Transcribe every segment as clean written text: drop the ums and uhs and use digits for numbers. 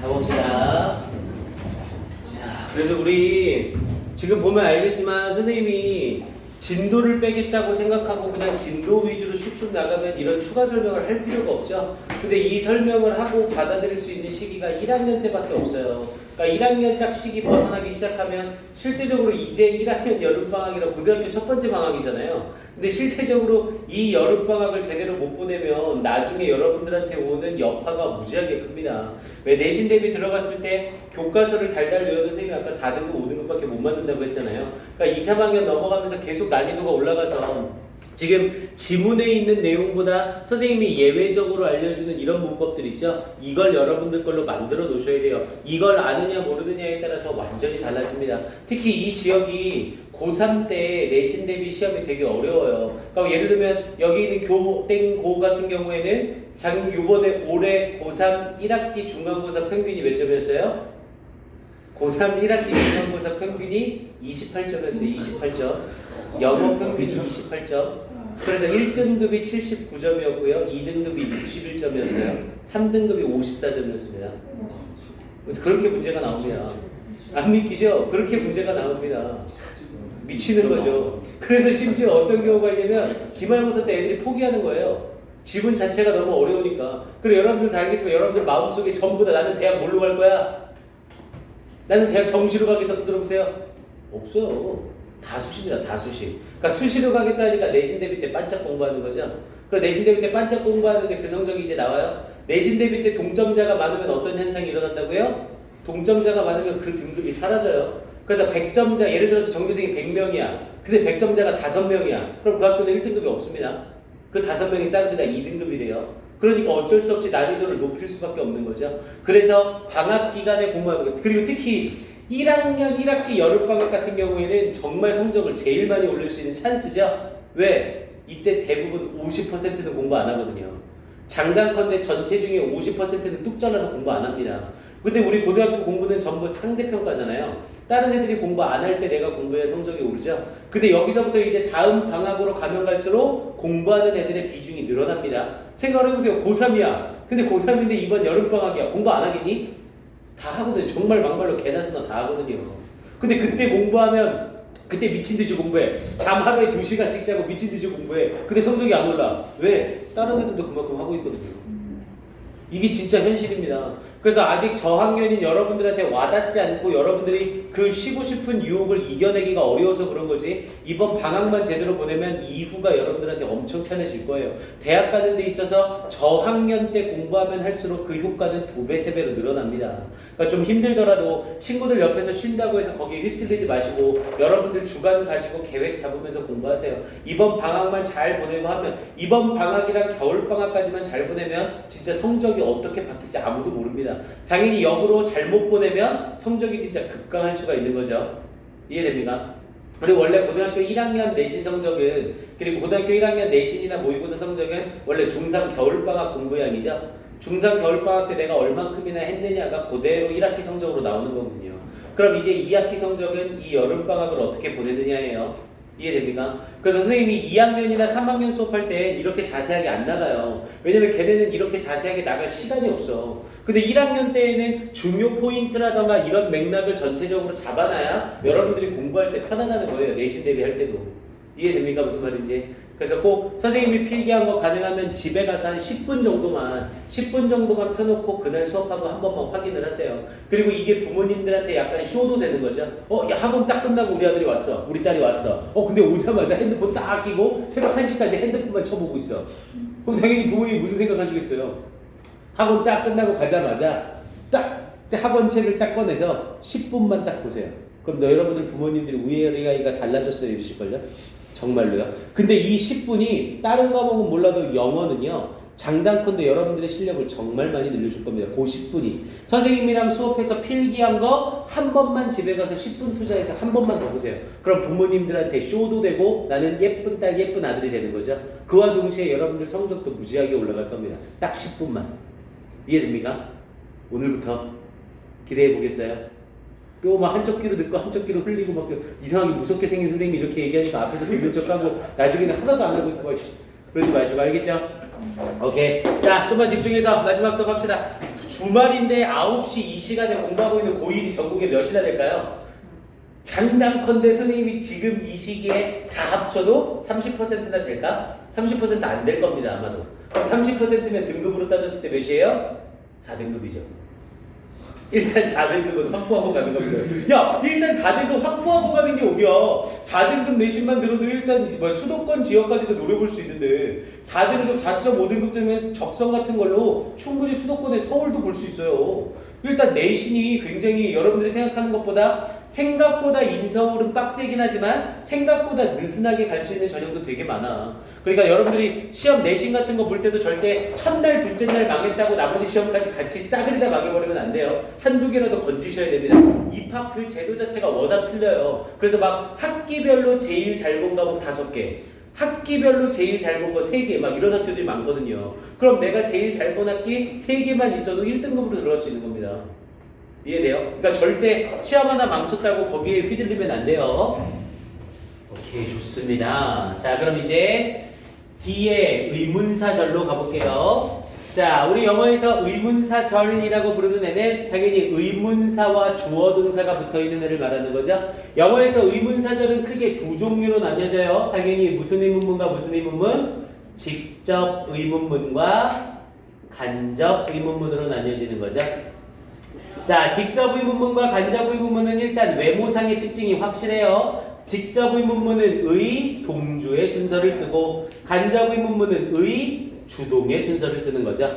가봅시다. 자, 그래서 우리 지금 보면 알겠지만 선생님이 진도를 빼겠다고 생각하고 그냥 진도 위주로 슉슉 나가면 이런 추가 설명을 할 필요가 없죠. 근데 이 설명을 하고 받아들일 수 있는 시기가 1학년 때밖에 없어요. 그러니까 1학년 딱 시기 벗어나기 시작하면 실제적으로 이제 1학년 여름방학이라 고등학교 첫 번째 방학이잖아요. 근데 실제적으로 이 여름방학을 제대로 못 보내면 나중에 여러분들한테 오는 여파가 무지하게 큽니다. 왜 내신 대비 들어갔을 때 교과서를 달달 외워도 선생님이 아까 4등급, 5등급밖에 못 맞는다고 했잖아요. 그러니까 2, 3학년 넘어가면서 계속 난이도가 올라가서 지금 지문에 있는 내용보다 선생님이 예외적으로 알려주는 이런 문법들 있죠? 이걸 여러분들 걸로 만들어 놓으셔야 돼요. 이걸 아느냐 모르느냐에 따라서 완전히 달라집니다. 특히 이 지역이 고3 때 내신 대비 시험이 되게 어려워요. 그러니까 예를 들면 여기 있는 교땡고 같은 경우에는 요번에 올해 고3 1학기 중간고사 평균이 몇 점이었어요? 고3 1학기 중간고사 평균이 28점이었어요. 28점. 영어 평균이 28점. 그래서 1등급이 79점이었고요. 2등급이 61점이었어요. 3등급이 54점이었습니다. 그렇게 문제가 나옵니다. 안 믿기죠? 그렇게 문제가 나옵니다. 미치는 거죠. 그래서 심지어 어떤 경우가 있냐면 기말고사 때 애들이 포기하는 거예요. 지문 자체가 너무 어려우니까. 그리고 여러분들 다 알겠지만 여러분들 마음속에 전부 다 나는 대학 뭘로 갈 거야? 나는 대학 정시로 가겠다 써들어보세요. 없어요. 다 수시입니다. 다 수시. 그러니까 수시로 가겠다 하니까 내신 대비 때 반짝 공부하는 거죠. 그리고 내신 대비 때 반짝 공부하는데 그 성적이 이제 나와요. 내신 대비 때 동점자가 많으면 어떤 현상이 일어난다고요? 동점자가 많으면 그 등급이 사라져요. 그래서 100점자, 예를 들어서 전교생이 100명이야. 근데 100점자가 5명이야. 그럼 그 학교는 1등급이 없습니다. 그 5명이 쌓는데 다 2등급이래요. 그러니까 어쩔 수 없이 난이도를 높일 수밖에 없는 거죠. 그래서 방학 기간에 공부하는 것. 그리고 특히 1학년 1학기 여름방학 같은 경우에는 정말 성적을 제일 많이 올릴 수 있는 찬스죠. 왜? 이때 대부분 50%는 공부 안 하거든요. 장단컨대 전체 중에 50%는 뚝 잘라서 공부 안 합니다. 근데 우리 고등학교 공부는 전부 상대평가잖아요. 다른 애들이 공부 안 할 때 내가 공부해 성적이 오르죠. 근데 여기서부터 이제 다음 방학으로 가면 갈수록 공부하는 애들의 비중이 늘어납니다. 생각을 해보세요. 고3이야. 근데 고3인데 이번 여름방학이야. 공부 안 하겠니? 다 하거든요. 정말 막말로 개나 소나 다 하거든요. 근데 그때 공부하면 그때 미친듯이 공부해. 잠 하루에 2시간씩 자고 미친듯이 공부해. 근데 성적이 안 올라. 왜? 다른 애들도 그만큼 하고 있거든요. 이게 진짜 현실입니다. 그래서 아직 저학년인 여러분들한테 와닿지 않고 여러분들이 그 쉬고 싶은 유혹을 이겨내기가 어려워서 그런 거지, 이번 방학만 제대로 보내면 이후가 여러분들한테 엄청 편해질 거예요. 대학 가는 데 있어서 저학년 때 공부하면 할수록 그 효과는 2배, 3배로 늘어납니다. 그러니까 좀 힘들더라도 친구들 옆에서 쉰다고 해서 거기에 휩쓸리지 마시고 여러분들 주간 가지고 계획 잡으면서 공부하세요. 이번 방학만 잘 보내고 하면, 이번 방학이랑 겨울방학까지만 잘 보내면 진짜 성적이 어떻게 바뀔지 아무도 모릅니다. 당연히 역으로 잘못 보내면 성적이 진짜 급강할 수가 있는 거죠. 이해됩니까? 그리고 원래 고등학교 1학년 내신 성적은, 그리고 고등학교 1학년 내신이나 모의고사 성적은 원래 중3 겨울방학 공부량이죠. 중3 겨울방학 때 내가 얼만큼이나 했느냐가 그대로 1학기 성적으로 나오는 거군요. 그럼 이제 2학기 성적은 이 여름방학을 어떻게 보내느냐예요. 이해됩니까? 그래서 선생님이 2학년이나 3학년 수업할 때 이렇게 자세하게 안 나가요. 왜냐면 걔네는 이렇게 자세하게 나갈 시간이 없어. 근데 1학년 때에는 중요 포인트라던가 이런 맥락을 전체적으로 잡아놔야 여러분들이 공부할 때 편안하는 거예요. 내신 대비할 때도. 이해됩니까? 무슨 말인지? 그래서 꼭 선생님이 필기한 거 가능하면 집에 가서 한 10분 정도만 펴놓고 그날 수업한 거 한 번만 확인을 하세요. 그리고 이게 부모님들한테 약간 쇼도 되는 거죠. 야, 학원 딱 끝나고 우리 아들이 왔어. 우리 딸이 왔어. 근데 오자마자 핸드폰 딱 끼고 새벽 1시까지 핸드폰만 쳐보고 있어. 그럼 당연히 부모님이 무슨 생각하시겠어요? 학원 딱 끝나고 가자마자 딱 학원책을 딱 꺼내서 10분만 딱 보세요. 그럼 여러분들 부모님들이 우애가 달라졌어요 이러실걸요? 정말로요. 근데 이 10분이 다른 과목은 몰라도 영어는요, 장단컨대 여러분들의 실력을 정말 많이 늘려줄 겁니다. 그 10분이. 선생님이랑 수업해서 필기한 거 한 번만 집에 가서 10분 투자해서 한 번만 더 보세요. 그럼 부모님들한테 쇼도 되고 나는 예쁜 딸, 예쁜 아들이 되는 거죠. 그와 동시에 여러분들 성적도 무지하게 올라갈 겁니다. 딱 10분만. 이해됩니까? 오늘부터 기대해 보겠어요? 또 막 한쪽 귀로 듣고 한쪽 귀로 흘리고 막 이상하게 무섭게 생긴 선생님이 이렇게 얘기하니까 앞에서 들는 척하고 나중에는 하나도 안 하고 있고 그러지 마시고, 알겠죠? 오케이. 자, 좀만 집중해서 마지막 수업 합시다. 주말인데 9시 이 시간에 공부하고 있는 고1이 전국에 몇이나 될까요? 장담컨대 선생님이 지금 이 시기에 다 합쳐도 30%나 될까? 30% 안 될 겁니다, 아마도. 그럼 30%면 등급으로 따졌을 때 몇이에요? 4등급이죠. 일단 4등급은 확보하고 가는 겁니다. 야, 일단 4등급 확보하고 가는 게 어디야? 4등급 내신만 들어도 일단 수도권 지역까지도 노려볼 수 있는데 4등급, 4.5등급 되면 적성 같은 걸로 충분히 수도권에 서울도 볼 수 있어요. 일단 내신이 굉장히 여러분들이 생각하는 것보다 생각보다 인서울은 빡세긴 하지만 생각보다 느슨하게 갈 수 있는 전형도 되게 많아. 그러니까 여러분들이 시험 내신 같은 거 볼 때도 절대 첫날, 둘째 날 망했다고 나머지 시험까지 같이 싸그리다 망해버리면 안 돼요. 한두 개라도 건지셔야 됩니다. 입학 그 제도 자체가 워낙 틀려요. 그래서 막 학기별로 제일 잘 본 과목 5개, 학기별로 제일 잘 본 거 3개 막 이런 학교들이 많거든요. 그럼 내가 제일 잘 본 학기 3개만 있어도 1등급으로 들어갈 수 있는 겁니다. 이해돼요? 그러니까 절대 시험 하나 망쳤다고 거기에 휘둘리면 안 돼요. 오케이, 좋습니다. 자, 그럼 이제 뒤에 의문사절로 가볼게요. 자, 우리 영어에서 의문사절이라고 부르는 애는 당연히 의문사와 주어동사가 붙어있는 애를 말하는 거죠. 영어에서 의문사절은 크게 두 종류로 나뉘어져요. 당연히 무슨 의문문과 무슨 의문문? 직접 의문문과 간접 의문문으로 나뉘어지는 거죠. 자, 직접 의문문과 간접 의문문은 일단 외모상의 특징이 확실해요. 직접 의문문은 의, 동주의 순서를 쓰고 간접 의문문은 의, 주동의 순서를 쓰는 거죠.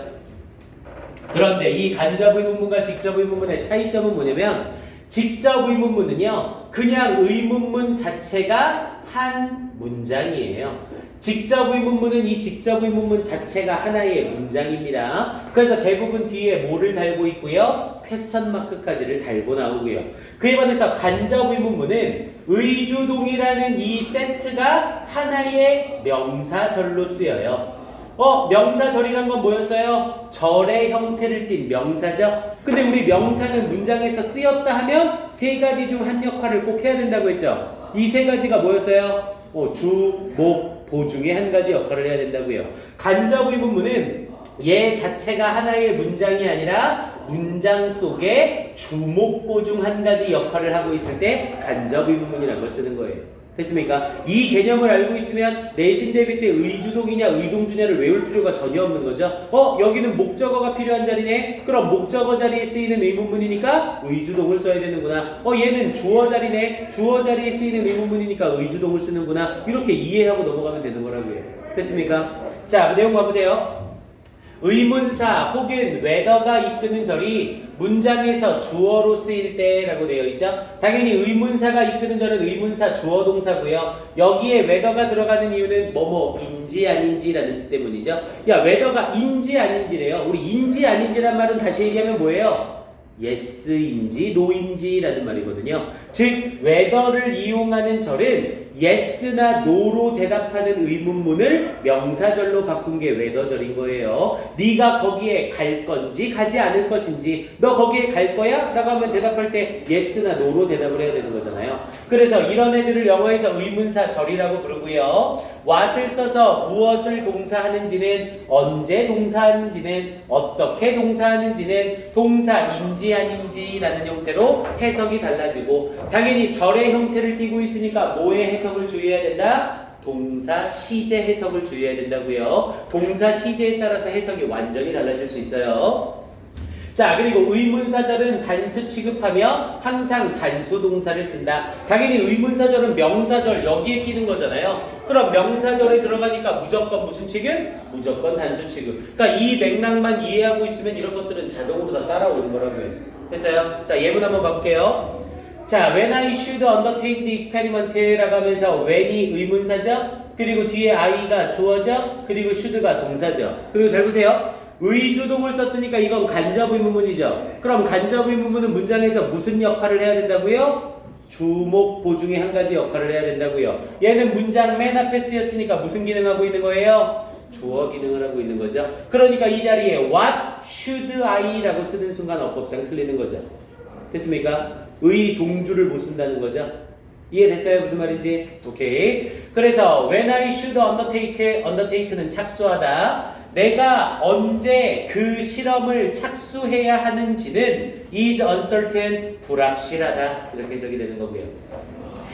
그런데 이 간접 의문문과 직접 의문문의 차이점은 뭐냐면 직접 의문문은요 그냥 의문문 자체가 한 문장이에요. 직접 의문문은 이 직접 의문문 자체가 하나의 문장입니다. 그래서 대부분 뒤에 뭐를 달고 있고요, 퀘스천 마크까지를 달고 나오고요. 그에 반해서 간접 의문문은 의주동이라는 이 세트가 하나의 명사절로 쓰여요. 명사절이란 건 뭐였어요? 절의 형태를 띤 명사죠. 근데 우리 명사는 문장에서 쓰였다 하면 세 가지 중 한 역할을 꼭 해야 된다고 했죠. 이 세 가지가 뭐였어요? 주, 목, 보 중에 한 가지 역할을 해야 된다고요. 간접 의문문은 얘 자체가 하나의 문장이 아니라 문장 속에 주목보 중 한 가지 역할을 하고 있을 때 간접 의문문이라는 걸 쓰는 거예요. 됐습니까? 이 개념을 알고 있으면 내신 대비 때 의주동이냐 의동주냐를 외울 필요가 전혀 없는 거죠. 여기는 목적어가 필요한 자리네. 그럼 목적어 자리에 쓰이는 의문문이니까 의주동을 써야 되는구나. 얘는 주어 자리네. 주어 자리에 쓰이는 의문문이니까 의주동을 쓰는구나. 이렇게 이해하고 넘어가면 되는 거라고요. 됐습니까? 자, 내용 봐보세요. 의문사 혹은 whether가 이끄는 절이 문장에서 주어로 쓰일 때라고 되어 있죠. 당연히 의문사가 이끄는 절은 의문사 주어 동사고요. 여기에 whether가 들어가는 이유는 뭐뭐인지 아닌지라는 뜻 때문이죠. 야, whether가 인지 아닌지래요. 우리 인지 아닌지란 말은 다시 얘기하면 뭐예요? yes인지 no인지라는 말이거든요. 즉 whether를 이용하는 절은 yes나 no로 대답하는 의문문을 명사절로 바꾼 게 whether절인 거예요. 네가 거기에 갈 건지 가지 않을 것인지, 너 거기에 갈 거야? 라고 하면 대답할 때 yes나 no로 대답을 해야 되는 거잖아요. 그래서 이런 애들을 영어에서 의문사절이라고 부르고요. what을 써서 무엇을 동사하는지는, 언제 동사하는지는, 어떻게 동사하는지는 동사인지 아닌지라는 형태로 해석이 달라지고, 당연히 절의 형태를 띠고 있으니까 뭐의 해석을 주의해야 된다? 동사 시제 해석을 주의해야 된다고요. 동사 시제에 따라서 해석이 완전히 달라질 수 있어요. 자, 그리고 의문사절은 단수 취급하며 항상 단수 동사를 쓴다. 당연히 의문사절은 명사절 여기에 끼는 거잖아요. 그럼 명사절에 들어가니까 무조건 무슨 취급? 무조건 단수 취급. 그러니까 이 맥락만 이해하고 있으면 이런 것들은 자동으로 다 따라오는 거라고요. 됐어요? 자, 예문 한번 봐볼게요. 자, when I should undertake the experiment 라고 하면서 when이 의문사죠. 그리고 뒤에 I가 주어죠. 그리고 should가 동사죠. 그리고 잘 보세요. 의주동을 썼으니까 이건 간접 의문문이죠. 그럼 간접 의문문은 문장에서 무슨 역할을 해야 된다고요? 주목 보중의 한 가지 역할을 해야 된다고요. 얘는 문장 맨 앞에 쓰였으니까 무슨 기능하고 있는 거예요? 주어 기능을 하고 있는 거죠. 그러니까 이 자리에 what should I 라고 쓰는 순간 어법상 틀리는 거죠. 됐습니까? 의 동주를 못 쓴다는 거죠. 이해됐어요? 무슨 말인지? 오케이. 그래서 when I should undertake는 착수하다. 내가 언제 그 실험을 착수해야 하는지는 is uncertain, 불확실하다. 이렇게 해석이 되는 거고요.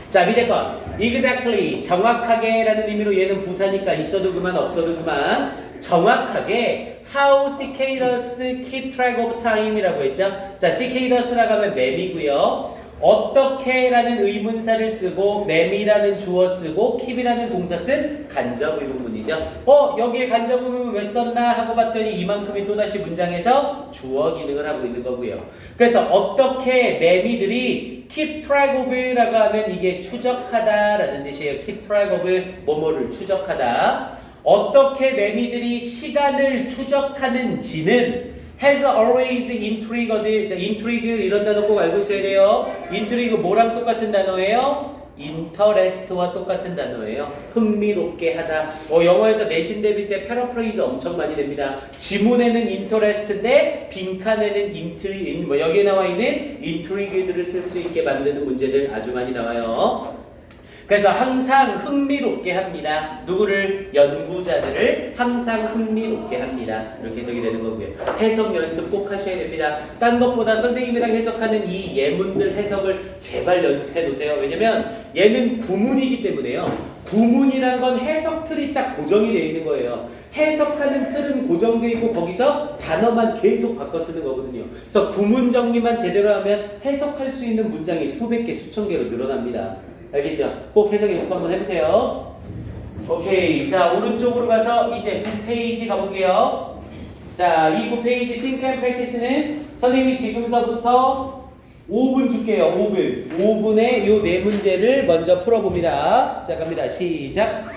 자, 밑에 거 exactly, 정확하게 라는 의미로 얘는 부사니까 있어도 그만 없어도 그만. 정확하게 how cicadas keep track of time이라고 했죠. 자, cicadas라고 하면 맵이고요. 어떻게 라는 의문사를 쓰고 맴이라는 주어 쓰고 keep이라는 동사 쓴 간접 의문문이죠. 여기에 간접 의문문 왜 썼나 하고 봤더니 이만큼이 또다시 문장에서 주어 기능을 하고 있는 거고요. 그래서 어떻게 매미들이 keep track of라고 하면 이게 추적하다 라는 뜻이에요. keep track of 뭐뭐를 추적하다. 어떻게 매미들이 시간을 추적하는지는 has always intrigued. 자, intrigue 이런 단어 꼭 알고 있어야 돼요. intrigue 뭐랑 똑같은 단어예요? interest와 똑같은 단어예요. 흥미롭게 하다. 영어에서 내신 대비 때 패러프레이즈 엄청 많이 됩니다. 지문에는 interest인데 빈칸에는 intrigue, 여기에 나와 있는 intrigue들을 쓸 수 있게 만드는 문제들 아주 많이 나와요. 그래서 항상 흥미롭게 합니다. 누구를? 연구자들을 항상 흥미롭게 합니다. 이렇게 해석이 되는 거고요. 해석 연습 꼭 하셔야 됩니다. 딴 것보다 선생님이랑 해석하는 이 예문들 해석을 제발 연습해 놓으세요. 왜냐면 얘는 구문이기 때문에요. 구문이란 건 해석 틀이 딱 고정이 되어 있는 거예요. 해석하는 틀은 고정되어 있고 거기서 단어만 계속 바꿔 쓰는 거거든요. 그래서 구문 정리만 제대로 하면 해석할 수 있는 문장이 수백 개, 수천 개로 늘어납니다. 알겠죠? 꼭 해석 연습 한번 해보세요. 오케이. 자, 오른쪽으로 가서 이제 9페이지 가볼게요. 자, 이 9페이지 Think and Practice는 선생님이 지금서부터 5분 줄게요. 5분. 5분에 요 네 문제를 먼저 풀어봅니다. 자, 갑니다. 시작.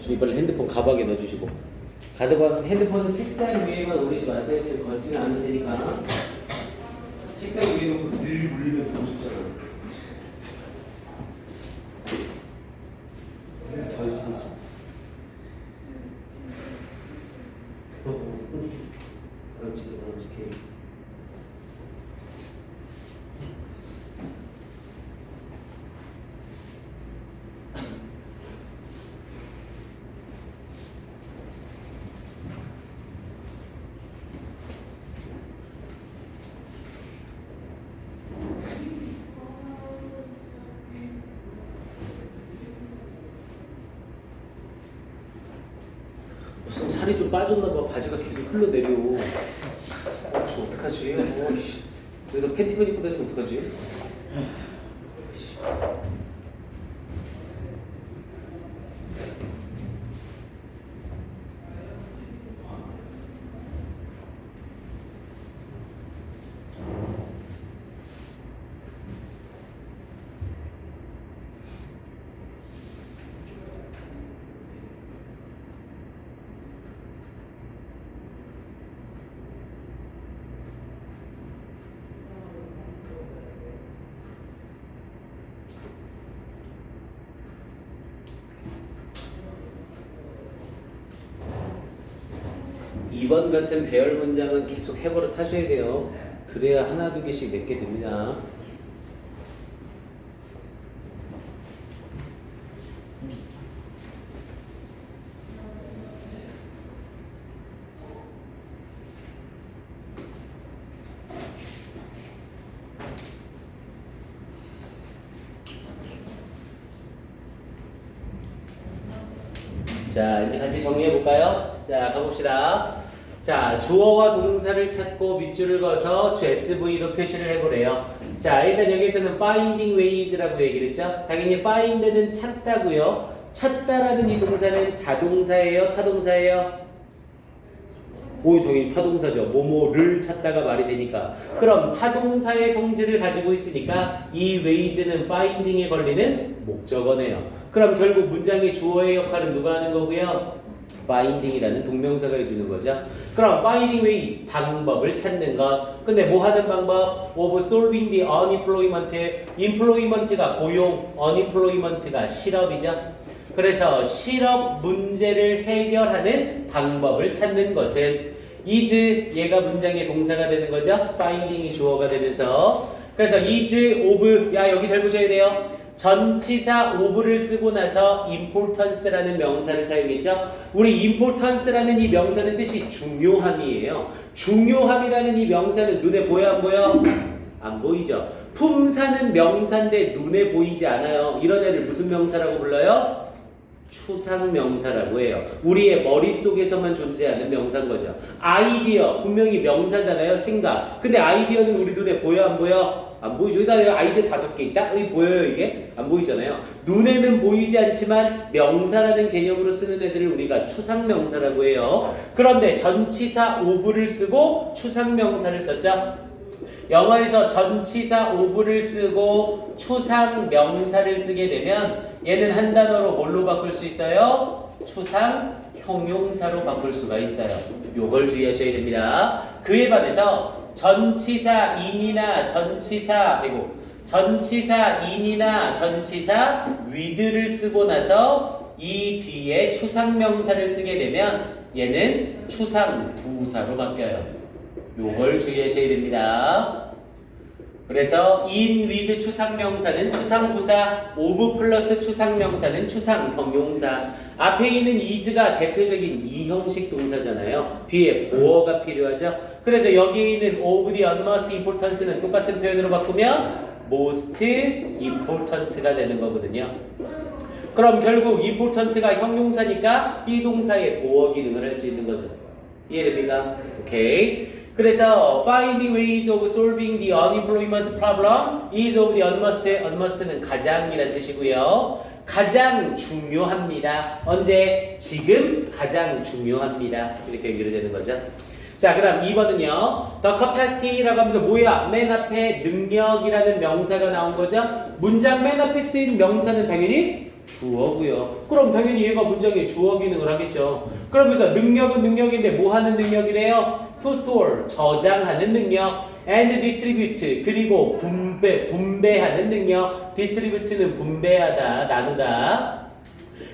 이번에 핸드폰 가방에 넣어주시고 핸드폰은 책상 위에만 올리지 마세요. 걷지는 않을 테니까 책상 위에 놓고 늘 물리면 더 쉽잖아. 더 있을 수 있어. 그렇지. 살이 좀 빠졌나봐. 바지가 계속 흘러내려. 어떡하지? 여기다 팬티만 입고 다니면 어떡하지? 2번 같은 배열 문장은 계속 해버릇 하셔야 돼요. 그래야 하나 두 개씩 맺게 됩니다. 자, 이제 같이 정리해 볼까요? 자, 가봅시다. 자, 주어와 동사를 찾고 밑줄을 그어서 SV로 표시를 해보래요. 자, 일단 여기서는 finding ways라고 얘기를 했죠. 당연히 find는 찾다고요. 찾다라는 이 동사는 자동사예요, 타동사예요? 오, 당연히 타동사죠. 뭐뭐를 찾다가 말이 되니까. 그럼 타동사의 성질을 가지고 있으니까 이 ways는 finding에 걸리는 목적어네요. 그럼 결국 문장의 주어의 역할은 누가 하는 거고요? finding이라는 동명사가 해주는 거죠. 그럼 finding ways, 방법을 찾는 것. 근데 뭐 하는 방법? of solving the unemployment. employment가 고용, unemployment가 실업이죠. 그래서 실업 문제를 해결하는 방법을 찾는 것은 is, 얘가 문장의 동사가 되는 거죠. finding이 주어가 되면서. 그래서 is of, 야 여기 잘 보셔야 돼요. 전치사 of를 쓰고 나서 importance라는 명사를 사용했죠. 우리 importance라는 이 명사는 뜻이 중요함이에요. 중요함이라는 이 명사는 눈에 보여 안 보여? 안 보이죠. 품사는 명사인데 눈에 보이지 않아요. 이런 애를 무슨 명사라고 불러요? 추상명사라고 해요. 우리의 머릿속에서만 존재하는 명사인 거죠. 아이디어, 분명히 명사잖아요. 생각. 근데 아이디어는 우리 눈에 보여 안 보여? 안 보이죠. 여기다 아이디어 5개 있다? 여기 보여요 이게? 안 보이잖아요. 눈에는 보이지 않지만 명사라는 개념으로 쓰는 애들을 우리가 추상명사라고 해요. 그런데 전치사 of를 쓰고 추상명사를 썼죠. 영어에서 전치사 of를 쓰고 추상명사를 쓰게 되면 얘는 한 단어로 뭘로 바꿀 수 있어요? 추상형용사로 바꿀 수가 있어요. 요걸 주의하셔야 됩니다. 그에 반해서 전치사 in이나 전치사 in이나 전치사 with를 쓰고 나서 이 뒤에 추상명사를 쓰게 되면 얘는 추상부사로 바뀌어요. 요걸 주의하셔야 됩니다. 그래서 in with 추상명사는 추상부사, of 플러스 추상명사는 추상형용사. 앞에 있는 is가 대표적인 이형식 동사잖아요. 뒤에 보어가 필요하죠. 그래서 여기에 있는 of the utmost importance는 똑같은 표현으로 바꾸면 most important가 되는 거거든요. 그럼 결국 important가 형용사니까 이 동사의 보어 기능을 할 수 있는 거죠. 이해됩니까? 오케이. 그래서 finding ways of solving the unemployment problem is of the utmost. utmost는 가장이란 뜻이고요. 가장 중요합니다. 언제? 지금 가장 중요합니다. 이렇게 연결되는 거죠. 자, 그 다음 2번은요. The capacity라고 하면서 뭐야? 맨 앞에 능력이라는 명사가 나온 거죠. 문장 맨 앞에 쓰인 명사는 당연히 주어고요. 그럼 당연히 얘가 문장의 주어 기능을 하겠죠. 그러면서 능력은 능력인데 뭐 하는 능력이래요? To store, 저장하는 능력. And distribute, 그리고 분배하는 능력. distribute는 분배하다, 나누다.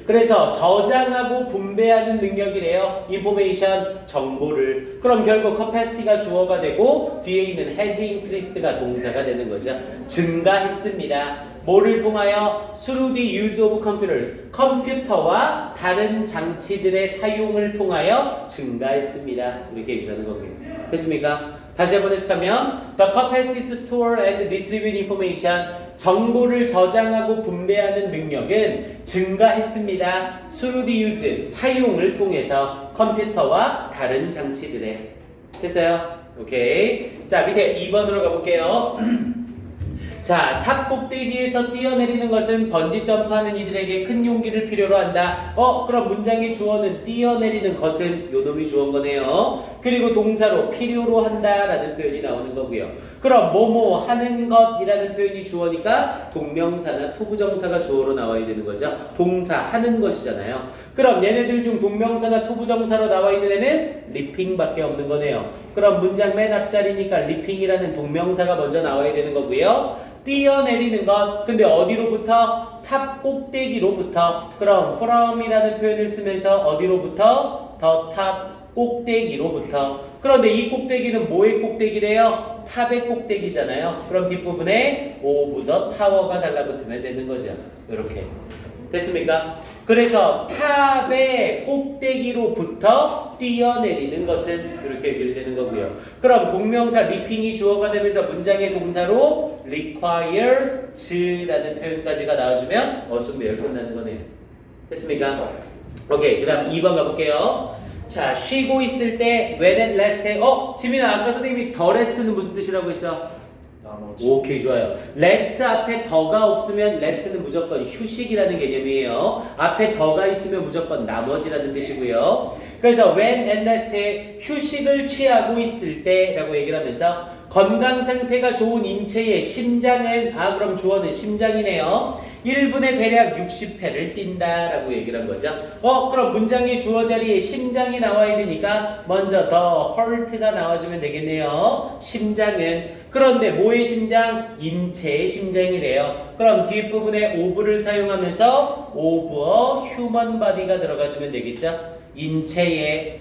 그래서 저장하고 분배하는 능력이래요. information, 정보를. 그럼 결국 capacity가 주어가 되고 뒤에 있는 has increased가 동사가 되는 거죠. 증가했습니다. 뭐를 통하여? Through the use of computers. 컴퓨터와 다른 장치들의 사용을 통하여 증가했습니다. 이렇게 얘기를 하는 거고요. 됐습니까? 다시 한번 해석하면 The capacity to store and distribute information. 정보를 저장하고 분배하는 능력은 증가했습니다. Through the use. 사용을 통해서 컴퓨터와 다른 장치들의. 됐어요? 오케이. 자, 밑에 2번으로 가볼게요. 자, 탑 꼭대기에서 뛰어내리는 것은 번지 점프하는 이들에게 큰 용기를 필요로 한다. 그럼 문장의 주어는 뛰어내리는 것은 요 놈이 주어인 거네요. 그리고 동사로 필요로 한다라는 표현이 나오는 거고요. 그럼 뭐뭐 하는 것이라는 표현이 주어니까 동명사나 투부정사가 주어로 나와야 되는 거죠. 동사 하는 것이잖아요. 그럼 얘네들 중 동명사나 투부정사로 나와 있는 애는 리핑밖에 없는 거네요. 그럼 문장 맨 앞자리니까 리핑이라는 동명사가 먼저 나와야 되는 거고요. 뛰어내리는 것. 근데 어디로부터? 탑 꼭대기로부터. 그럼 from이라는 표현을 쓰면서 어디로부터? the top 꼭대기로부터. 그런데 이 꼭대기는 뭐의 꼭대기래요? 탑의 꼭대기잖아요. 그럼 뒷부분에 over the tower가 달라붙으면 되는 거죠. 이렇게. 됐습니까? 그래서 탑의 꼭대기로부터 뛰어내리는 것은 이렇게 연결되는 거고요. 그럼 동명사 리핑이 주어가 되면서 문장의 동사로 requires라는 표현까지가 나와주면 어순배열 끝나는 거네요. 됐습니까? 오케이. 그 다음 2번 가볼게요. 자, 쉬고 있을 때 when at rest에 지민아 아까 선생님이 the rest는 무슨 뜻이라고 했어? 나머지. 오케이, 좋아요. rest 앞에 더가 없으면 rest는 무조건 휴식이라는 개념이에요. 앞에 더가 있으면 무조건 나머지라는 뜻이고요. 그래서 when at rest에 휴식을 취하고 있을 때라고 얘기를 하면서 건강 상태가 좋은 인체의 심장은 그럼 주어는 심장이네요. 1분에 대략 60회를 뛴다라고 얘기를 한 거죠. 그럼 문장의 주어 자리에 심장이 나와야 되니까 먼저 the heart가 나와주면 되겠네요. 심장은. 그런데 뭐의 심장? 인체의 심장이래요. 그럼 뒷부분에 of를 사용하면서 of a human body가 들어가주면 되겠죠. 인체의.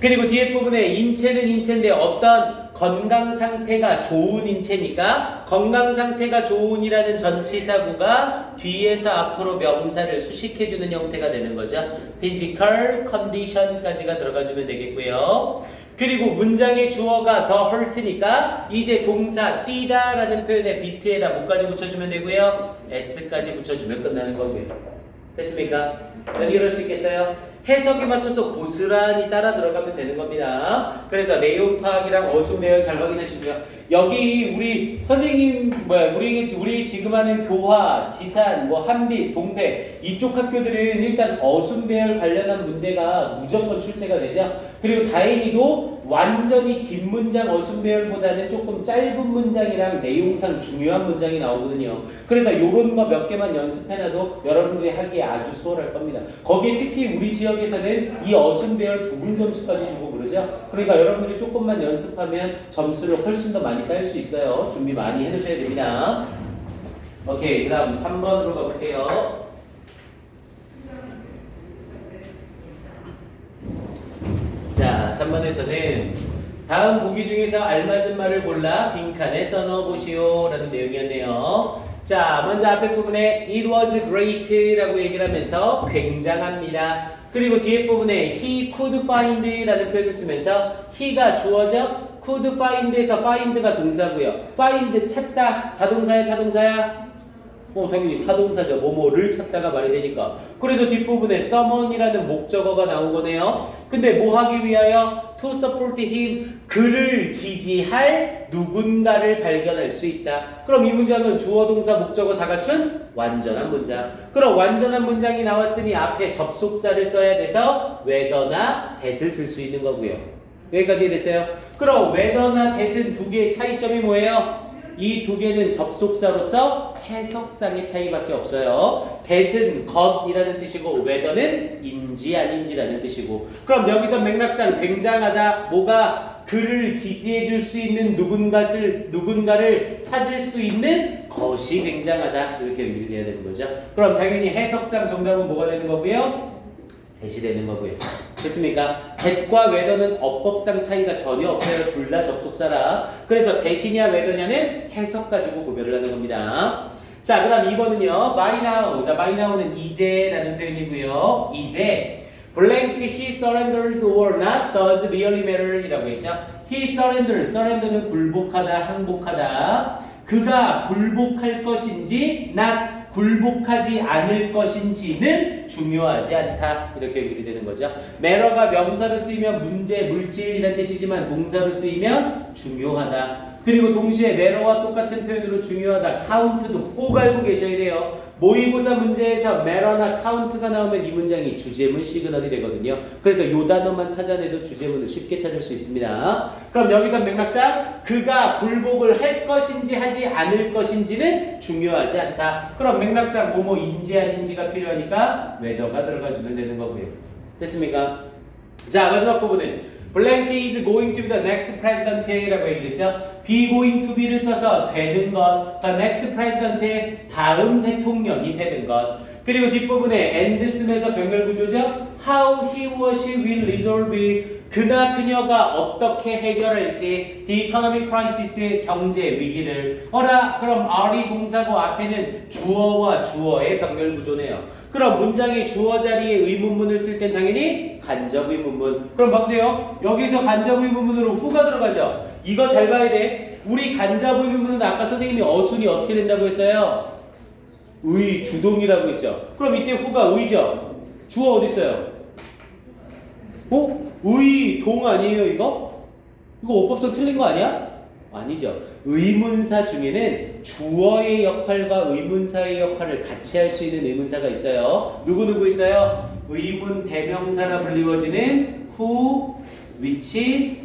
그리고 뒤에 부분에 인체는 인체인데 어떤 건강 상태가 좋은 인체니까 건강 상태가 좋은이라는 전치사구가 뒤에서 앞으로 명사를 수식해주는 형태가 되는 거죠. physical condition까지가 들어가주면 되겠고요. 그리고 문장의 주어가 the hurt니까 이제 동사 뛰다라는 표현에 비트에다 뭐까지 붙여주면 되고요. s까지 붙여주면 끝나는 거고요. 됐습니까? 연결할 수 있겠어요? 해석에 맞춰서 고스란히 따라 들어가면 되는 겁니다. 그래서 내용 파악이랑 어순 내용 잘 확인하시고요. 여기 우리 선생님 우리 지금 하는 교화, 지산, 한빛, 동패 이쪽 학교들은 일단 어순 배열 관련한 문제가 무조건 출제가 되죠. 그리고 다행히도 완전히 긴 문장 어순 배열보다는 조금 짧은 문장이랑 내용상 중요한 문장이 나오거든요. 그래서 요런 거 몇 개만 연습해놔도 여러분들이 하기에 아주 수월할 겁니다. 거기에 특히 우리 지역에서는 이 어순 배열 부분 점수까지 주고 그러죠. 그러니까 여러분들이 조금만 연습하면 점수를 훨씬 더 많이 딸 수 있어요. 준비 많이 해두셔야 됩니다. 오케이, 그 다음 3번으로 가볼게요. 자, 3번에서는 다음 보기 중에서 알맞은 말을 골라 빈칸에 써넣어보시오 라는 내용이었네요. 자, 먼저 앞에 부분에 it was great 라고 얘기를 하면서 굉장합니다. 그리고 뒤에 부분에 he could find 라는 표현을 쓰면서 he가 주어져 could find에서 find가 동사고요. find 찾다 자동사야 타동사야? 당연히 타동사죠. 뭐뭐를 찾다가 말이 되니까. 그래서 뒷부분에 someone이라는 목적어가 나온 거네요. 근데 뭐 하기 위하여? to support him. 그를 지지할 누군가를 발견할 수 있다. 그럼 이 문장은 주어, 동사, 목적어 다 갖춘 완전한 문장. 그럼 완전한 문장이 나왔으니 앞에 접속사를 써야 돼서 whether나 that을 쓸 수 있는 거고요. 여기까지 됐어요? 그럼 whether나 that은 두 개의 차이점이 뭐예요? 이 두 개는 접속사로서 해석상의 차이밖에 없어요. that은 것이라는 뜻이고 whether는 인지 아닌지라는 뜻이고. 그럼 여기서 맥락상 굉장하다. 뭐가 그를 지지해 줄 수 있는 누군가를 찾을 수 있는 것이 굉장하다. 이렇게 연결해야 되는 거죠. 그럼 당연히 해석상 정답은 뭐가 되는 거고요? that이 되는 거고요. 됐습니까? that과 whether는 어법상 차이가 전혀 없어요. 둘 다 접속사라. 그래서 that이냐 whether냐는 해석 가지고 구별을 하는 겁니다. 자, 그 다음 2번은요. by now. 자, by now는 이제라는 표현이고요. 이제 blank he surrenders or not does really matter 이라고 했죠. he surrender는 굴복하다, 항복하다. 그가 굴복할 것인지 not 굴복하지 않을 것인지는 중요하지 않다. 이렇게 연결이 되는 거죠. matter가 명사로 쓰이면 문제, 물질이라는 뜻이지만 동사로 쓰이면 중요하다. 그리고 동시에 matter와 똑같은 표현으로 중요하다. count도 꼭 알고 계셔야 돼요. 모의고사 문제에서 matter나 count가 나오면 이 문장이 주제문 시그널이 되거든요. 그래서 요 단어만 찾아내도 주제문을 쉽게 찾을 수 있습니다. 그럼 여기서 맥락상 그가 굴복을 할 것인지 하지 않을 것인지는 중요하지 않다. 그럼 맥락상 뭐뭐인지 아닌지가 필요하니까 whether가 들어가주면 되는 거고요. 됐습니까? 자, 마지막 부분은 blank is going to be the next president 라고 얘기했죠. be going to be를 써서 되는 것, the next president의 다음 대통령이 되는 것. 그리고 뒷부분에 and 쓰면서 병렬 구조죠. How he or she will resolve 그나 그녀가 어떻게 해결할지 the economic crisis의 경제 위기를 어라 그럼 are이 동사고 앞에는 주어와 주어의 병렬 구조네요. 그럼 문장의 주어 자리에 의문문을 쓸 땐 당연히 간접 의문문. 그럼 보세요. 여기서 간접 의문문으로 who가 들어가죠. 이거 잘 봐야 돼. 우리 간접 의문문은 아까 선생님이 어순이 어떻게 된다고 했어요? 의 주동이라고 했죠. 그럼 이때 who가 의죠. 주어 어디 있어요? 의 동 아니에요 이거? 이거 어법상 틀린 거 아니야? 아니죠. 의문사 중에는 주어의 역할과 의문사의 역할을 같이 할 수 있는 의문사가 있어요. 누구 있어요? 의문 대명사라 불리워지는 who, which,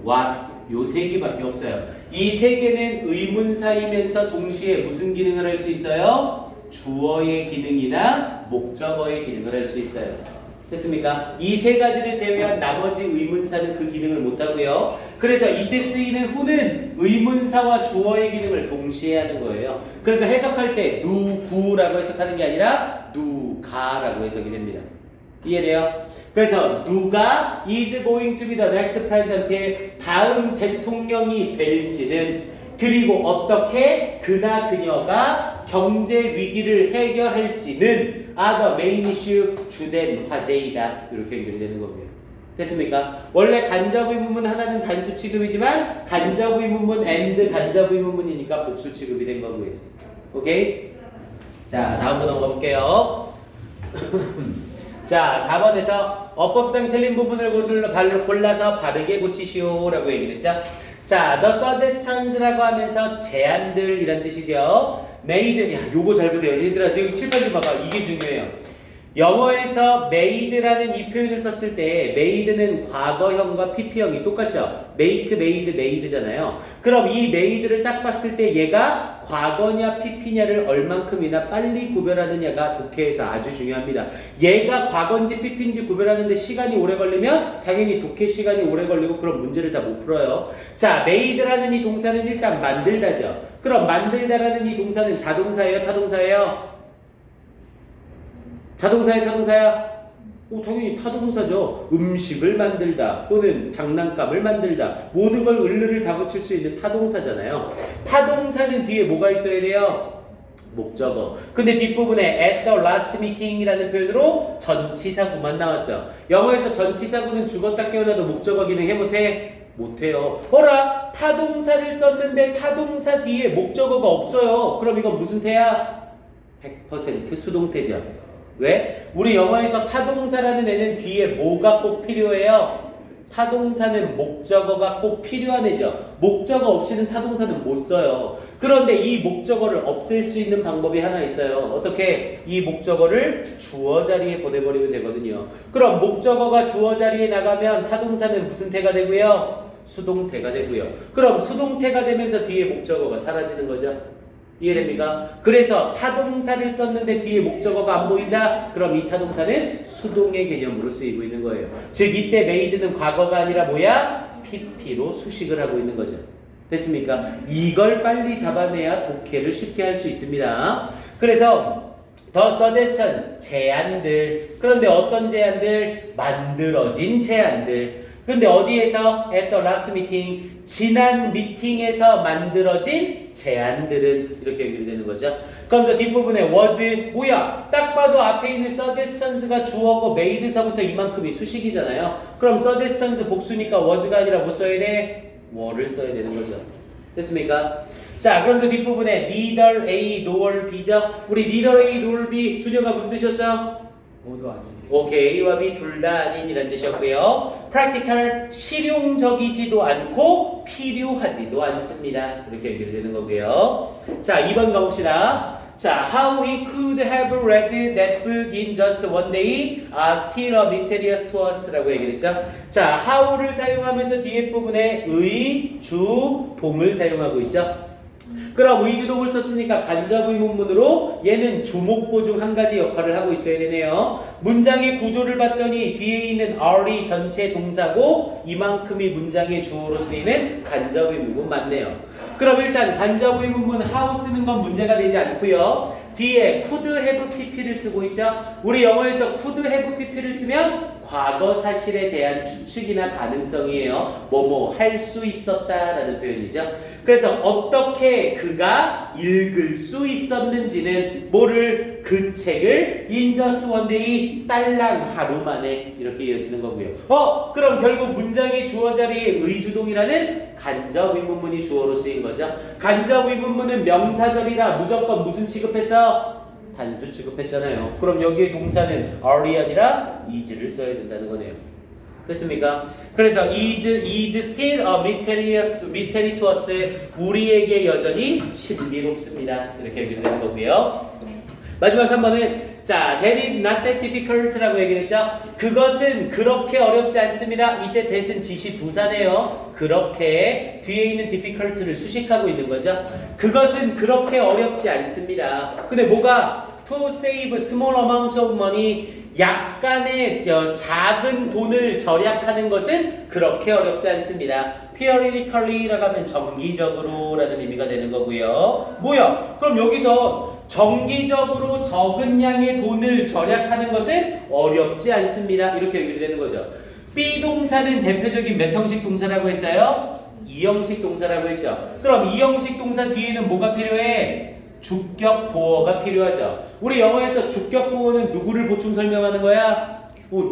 what 요 세 개밖에 없어요. 이 세 개는 의문사이면서 동시에 무슨 기능을 할 수 있어요? 주어의 기능이나 목적어의 기능을 할 수 있어요. 됐습니까? 이 세 가지를 제외한 나머지 의문사는 그 기능을 못하고요. 그래서 이때 쓰이는 who는 의문사와 주어의 기능을 동시에 하는 거예요. 그래서 해석할 때 누구라고 해석하는 게 아니라 누가라고 해석이 됩니다. 이해돼요? 그래서 누가 is going to be the next president의 다음 대통령이 될지는 그리고 어떻게 그나 그녀가 경제 위기를 해결할지는 are the main issue 주된 화제이다. 이렇게 연결이 되는 거고요. 됐습니까? 원래 간접 의문문 하나는 단수 취급이지만 간접 의문문 and 간접 의문문이니까 복수 취급이 된 거고요. 오케이? 자, 다음으로 넘어가 볼게요. 자, 4번에서 어법상 틀린 부분을 골라서 바르게 고치시오라고 얘기를 했죠. 자, the suggestions라고 하면서 제안들 이란 뜻이죠. made, 야, 요거 잘 보세요. 얘들아, 저기 칠판 좀 봐봐. 이게 중요해요. 영어에서 made라는 이 표현을 썼을 때 made는 과거형과 PP형이 똑같죠. make, made, made잖아요. 그럼 이 made를 딱 봤을 때 얘가 과거냐 PP냐를 얼만큼이나 빨리 구별하느냐가 독해에서 아주 중요합니다. 얘가 과거인지 PP인지 구별하는데 시간이 오래 걸리면 당연히 독해 시간이 오래 걸리고 그럼 문제를 다 못 풀어요. 자, made라는 이 동사는 일단 만들다죠. 그럼 만들다라는 이 동사는 자동사예요? 타동사예요? 자동사야 타동사야? 당연히 타동사죠. 음식을 만들다 또는 장난감을 만들다 모든 걸 을를 다 붙일 수 있는 타동사잖아요. 타동사는 뒤에 뭐가 있어야 돼요? 목적어. 근데 뒷부분에 at the last meeting이라는 표현으로 전치사구만 나왔죠. 영어에서 전치사구는 죽었다 깨어나도 목적어 기능 해 못해? 못해요. 어라? 타동사를 썼는데 타동사 뒤에 목적어가 없어요. 그럼 이건 무슨 태야? 100% 수동태죠. 왜? 우리 영어에서 타동사라는 애는 뒤에 뭐가 꼭 필요해요? 타동사는 목적어가 꼭 필요한 애죠. 목적어 없이는 타동사는 못 써요. 그런데 이 목적어를 없앨 수 있는 방법이 하나 있어요. 어떻게? 이 목적어를 주어 자리에 보내버리면 되거든요. 그럼 목적어가 주어 자리에 나가면 타동사는 무슨 태가 되고요? 수동태가 되고요. 그럼 수동태가 되면서 뒤에 목적어가 사라지는 거죠. 이해됩니까? 그래서 타동사를 썼는데 뒤에 목적어가 안 보인다? 그럼 이 타동사는 수동의 개념으로 쓰이고 있는 거예요. 즉 이때 made는 과거가 아니라 뭐야? PP로 수식을 하고 있는 거죠. 됐습니까? 이걸 빨리 잡아내야 독해를 쉽게 할 수 있습니다. 그래서 the suggestions, 제안들. 그런데 어떤 제안들? 만들어진 제안들. 근데 어디에서? at the last meeting, 지난 미팅에서 만들어진 제안들은 이렇게 연결이 되는 거죠. 그럼 저 뒷부분에 was, 뭐야? 딱 봐도 앞에 있는 suggestions가 주어고 made서부터 이만큼이 수식이잖아요. 그럼 suggestions 복수니까 was가 아니라 뭐 써야 돼? were를 써야 되는 거죠. 됐습니까? 자, 그럼 저 뒷부분에 neither A nor B죠? 우리 neither A nor B, 준혁아 무슨 뜻이었어요? 모두 아닌. 오케이, A와 B 둘 다 아닌이라는 뜻이었고요. practical, 실용적이지도 않고 필요하지도 않습니다. 이렇게 연결이 되는 거고요. 자, 2번 가봅시다. 자, how he could have read that book in just one day are still a mysterious to us 라고 얘기를 했죠. 자, how를 사용하면서 뒤에 부분에 의, 주, 동을 사용하고 있죠. 그럼 의주동을 썼으니까 간접 의문문으로 얘는 주목보 중 한 가지 역할을 하고 있어야 되네요. 문장의 구조를 봤더니 뒤에 있는 are이 전체 동사고 이만큼이 문장의 주어로 쓰이는 간접 의문문 맞네요. 그럼 일단 간접 의문문 how 쓰는 건 문제가 되지 않고요. 뒤에 could have pp를 쓰고 있죠. 우리 영어에서 could have pp를 쓰면 과거 사실에 대한 추측이나 가능성이에요. 뭐뭐 할 수 있었다라는 표현이죠. 그래서 어떻게 그가 읽을 수 있었는지는 뭐를 그 책을 in just one day 딸랑 하루 만에 이렇게 이어지는 거고요. 그럼 결국 문장의 주어 자리에 의주동이라는 간접 의문문이 주어로 쓰인 거죠. 간접 의문문은 명사절이라 무조건 무슨 취급해서 단수 취급했잖아요. 그럼 여기에 동사는 are이 아니라 is를 써야 된다는 거네요. 됐습니까? 그래서 is still a mystery to us. 우리에게 여전히 신비롭습니다. 이렇게 얘기되는 거고요. 마지막 3번은 자, that is not that difficult라고 얘기를 했죠. 그것은 그렇게 어렵지 않습니다. 이때 that은 지시 부사네요. 그렇게 뒤에 있는 difficult를 수식하고 있는 거죠. 그것은 그렇게 어렵지 않습니다. 근데 뭐가 to save small amounts of money 약간의 작은 돈을 절약하는 것은 그렇게 어렵지 않습니다. periodically라고 하면 정기적으로 라는 의미가 되는 거고요. 뭐야? 그럼 여기서 정기적으로 적은 양의 돈을 절약하는 것은 어렵지 않습니다. 이렇게 얘기를 되는 거죠. B동사는 대표적인 몇 형식 동사라고 했어요? 2형식 동사라고 했죠. 그럼 2형식 동사 뒤에는 뭐가 필요해? 주격 보어가 필요하죠. 우리 영어에서 주격 보어는 누구를 보충 설명하는 거야?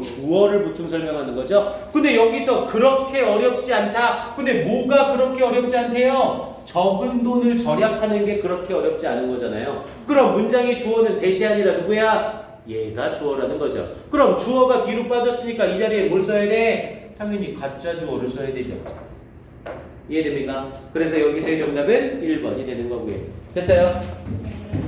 주어를 보충 설명하는 거죠. 근데 여기서 그렇게 어렵지 않다. 근데 뭐가 그렇게 어렵지 않대요? 적은 돈을 절약하는 게 그렇게 어렵지 않은 거잖아요. 그럼 문장의 주어는 대시 아니라 누구야? 얘가 주어라는 거죠. 그럼 주어가 뒤로 빠졌으니까 이 자리에 뭘 써야 돼? 당연히 가짜 주어를 써야 되죠. 이해됩니까? 그래서 여기서의 정답은 1번이 되는 거고요. 됐어요?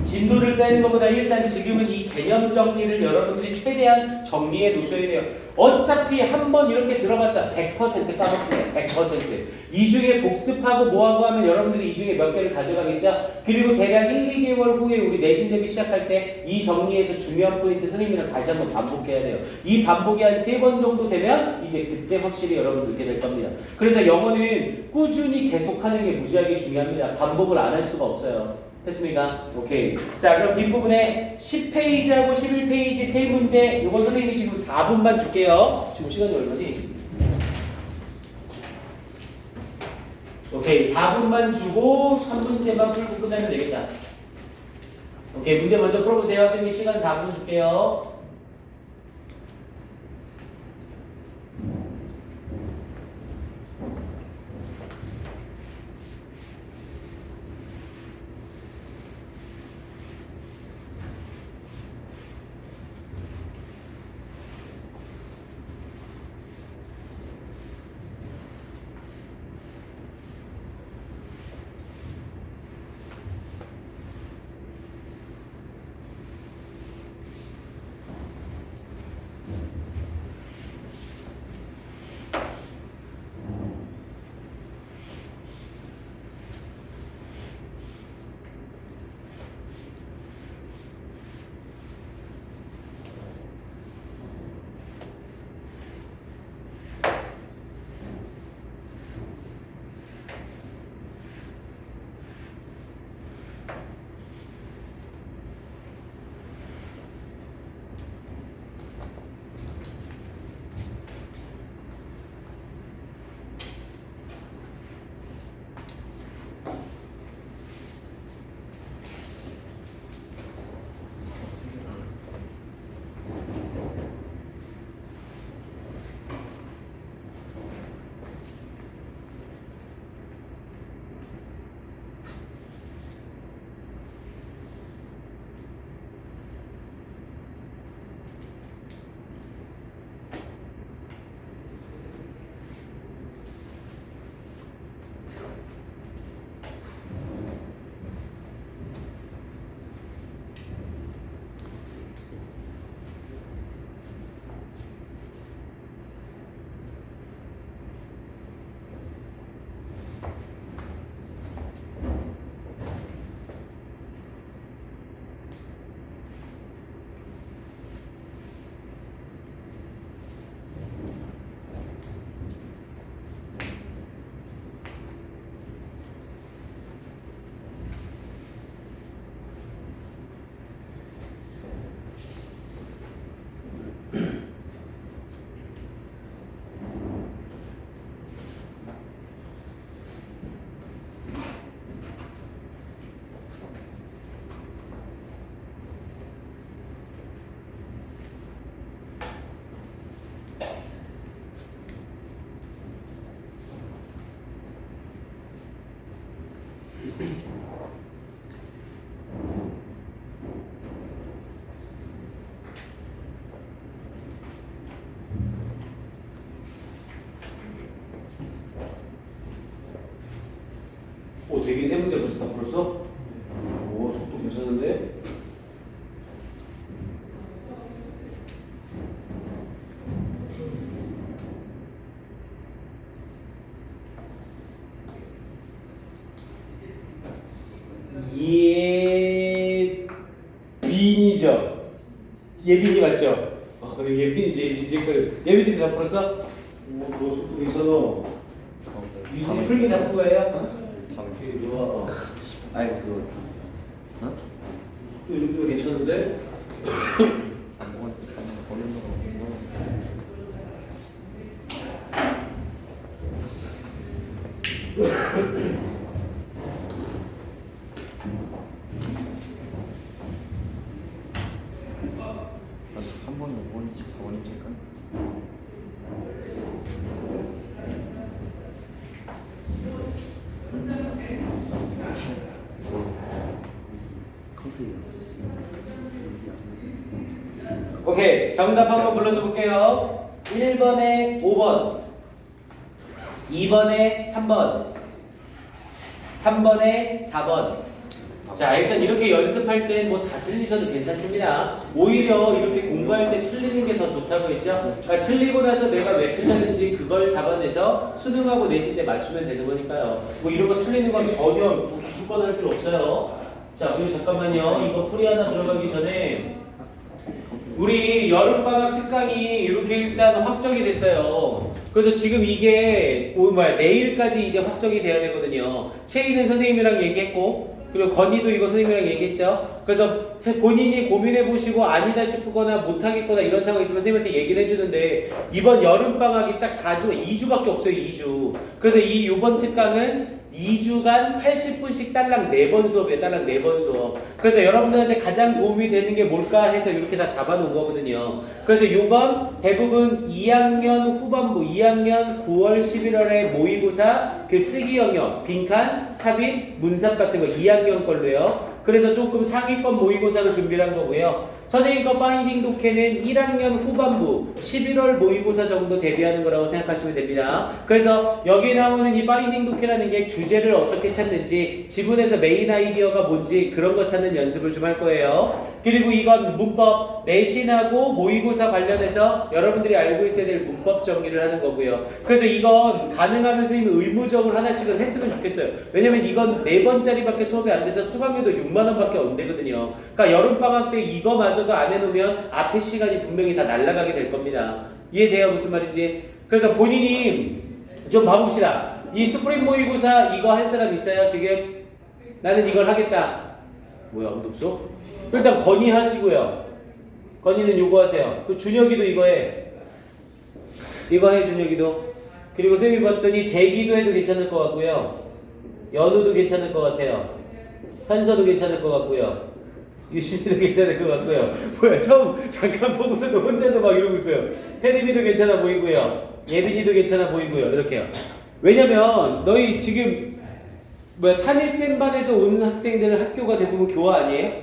진도를 빼는 것보다 일단 지금은 이 개념 정리를 여러분들이 최대한 정리해 놓으셔야 돼요. 어차피 한번 이렇게 들어봤자 100% 까먹습니다. 100%. 이 중에 복습하고 뭐하고 하면 여러분들이 이 중에 몇 개를 가져가겠죠? 그리고 대략 1, 2개월 후에 우리 내신 대비 시작할 때 이 정리에서 중요한 포인트 선생님이랑 다시 한번 반복해야 돼요. 이 반복이 한 3번 정도 되면 이제 그때 확실히 여러분 듣게 될 겁니다. 그래서 영어는 꾸준히 계속하는 게 무지하게 중요합니다. 반복을 안 할 수가 없어요. 됐습니까? 오케이. 자, 그럼 뒷부분에 10페이지하고 11페이지 세 문제, 이건 선생님이 지금 4분만 줄게요. 지금 시간이 얼마니? 오케이. 4분만 주고 3문제만 풀고 끝나면 되겠다. 오케이. 문제 먼저 풀어보세요. 선생님 시간 4분 줄게요. 되게 세 문제 벌써 다 풀었어? 오, 속도 괜찮은데? 예빈이죠? 예빈이 맞죠? 근데 예빈이 제일 지직거려서 예빈이 다 풀었어? 오, 그거 속도 괜찮아. 유진이 풀기 나쁜 거예요? 되게 좋아. 아니 그거 어? 이 정도 괜찮은데? 한 3번, 5번인지 4번인지일까? 커피 오케이, 정답 한번 불러줘 볼게요. 1번에 5번, 2번에 3번, 3번에 4번. 자, 일단 이렇게 연습할 때 뭐 다 틀리셔도 괜찮습니다. 오히려 이렇게 공부할 때 틀리는 게 더 좋다고 했죠? 그러니까 틀리고 나서 내가 왜 틀렸는지 그걸 잡아내서 수능하고 내신 때 맞추면 되는 거니까요. 뭐 이런 거 틀리는 건 전혀 뭐 기술권 할 필요 없어요. 자, 그리고 잠깐만요. 이거 풀이 하나 들어가기 전에 우리 여름방학 특강이 이렇게 일단 확정이 됐어요. 그래서 지금 이게 내일까지 이제 확정이 돼야 되거든요. 채희는 선생님이랑 얘기했고, 그리고 건이도 이거 선생님이랑 얘기했죠. 그래서 본인이 고민해 보시고 아니다 싶거나 못하겠거나 이런 상황이 있으면 선생님한테 얘기를 해주는데, 이번 여름방학이 딱 2주밖에 없어요. 2주. 그래서 이번 특강은 2주간 80분씩 딸랑 4번 수업이에요. 딸랑 4번 수업. 그래서 여러분들한테 가장 도움이 되는 게 뭘까 해서 이렇게 다 잡아놓은 거거든요. 그래서 이번 대부분 2학년 후반부, 2학년 9월, 11월에 모의고사 그 쓰기 영역, 빈칸, 삽입, 문삽 같은 거 2학년 걸로요. 그래서 조금 상위권 모의고사로 준비를 한 거고요. 선생님 거 파인딩 독해는 1학년 후반부 11월 모의고사 정도 대비하는 거라고 생각하시면 됩니다. 그래서 여기 나오는 이 파인딩 독해라는 게 주제를 어떻게 찾는지, 지문에서 메인 아이디어가 뭔지 그런 거 찾는 연습을 좀 할 거예요. 그리고 이건 문법, 내신하고 모의고사 관련해서 여러분들이 알고 있어야 될 문법 정리를 하는 거고요. 그래서 이건 가능하면 선생님이 의무적으로 하나씩은 했으면 좋겠어요. 왜냐면 이건 4번짜리밖에 수업이 안 돼서 수강료도 6만 원밖에 안 되거든요. 그러니까 여름방학 때 이거마저도 안 해놓으면 앞에 시간이 분명히 다 날아가게 될 겁니다. 이해돼요? 무슨 말인지? 그래서 본인이 좀 봐봅시다. 이 스프링 모의고사 이거 할 사람 있어요? 지금? 나는 이걸 하겠다. 뭐야, 아무도 없어? 일단 건의 하시고요. 건의는 요거 하세요. 그 준혁이도 이거 해. 이거 해, 준혁이도. 그리고 선생님이 봤더니 대기도 해도 괜찮을 것 같고요. 연우도 괜찮을 것 같아요. 한서도 괜찮을 것 같고요. 유신이도 괜찮을 것 같고요. 뭐야, 처음 잠깐 보고서도 혼자서 막 이러고 있어요. 혜림이도 괜찮아 보이고요. 예빈이도 괜찮아 보이고요. 이렇게요. 왜냐면 너희 지금 타미쌤 반에서 오는 학생들 학교가 대부분 교화 아니에요?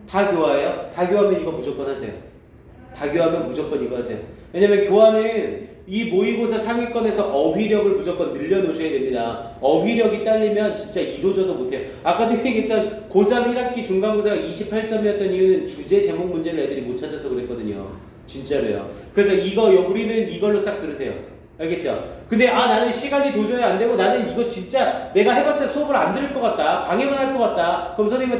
다 교화예요? 다 교화면 이거 무조건 하세요. 다 교화면 무조건 이거 하세요. 왜냐면 교화는 이 모의고사 상위권에서 어휘력을 무조건 늘려놓으셔야 됩니다. 어휘력이 딸리면 진짜 이도저도 못해요. 아까 선생님이 일단 고3 1학기 중간고사가 28점이었던 이유는 주제 제목 문제를 애들이 못 찾아서 그랬거든요. 진짜로요. 그래서 우리는 이걸로 싹 들으세요. 알겠죠? 근데 나는 시간이 도저히 안 되고 나는 이거 진짜 내가 해봤자 수업을 안 들을 것 같다, 방해만 할 것 같다, 그럼 선생님한테